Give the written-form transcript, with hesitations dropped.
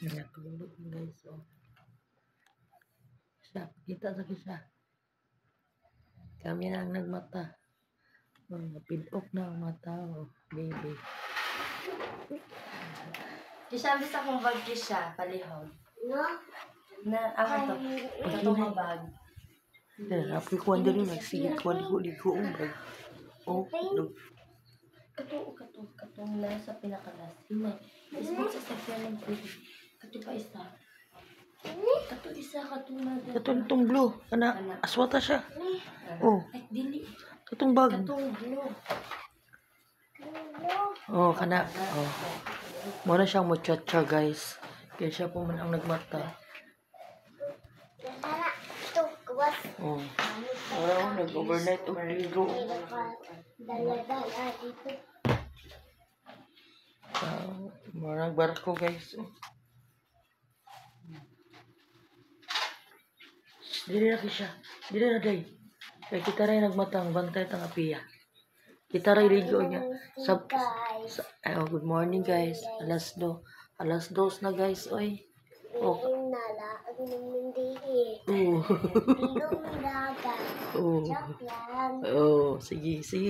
Natulog guys. Oh. Siya, kita sa siya. Kami na ang nagmata. Oh, napilok na ang mata. Oh, baby. Kisha, bisa kong bag kisha, palihog. No? Na, ako to. Ito mo bag. Apoy ko ang dali. Nagsigit ko ligo-ligo. Oh, Katong na sa pinakalas. Himay. Isbog sa sakyan ng pwede. Kato pa isa. Kato isa, katong na. katong blue. Kana, aswata siya. Oh, Ay, dili. katong bag. Katong blue. Oh, kana. Oh. Muna siyang muchacha guys. Kaya siya po man ang nagmata. Sana, ito, kawas. Oh. Oh, nag-overnight o ligo. Dala-dala dito. Marang barko guys. Oh. Dili na siya. Dili na day. Kaya kita rin nagmatang bantay tang apiya. Kita rin ligo niya. Oh, good morning guys. Alas dos na guys. Oy. Oh. Nala, ang nandihi. Oh. Ilong dagat. Oh. Joke lang. Oh, sige, sige.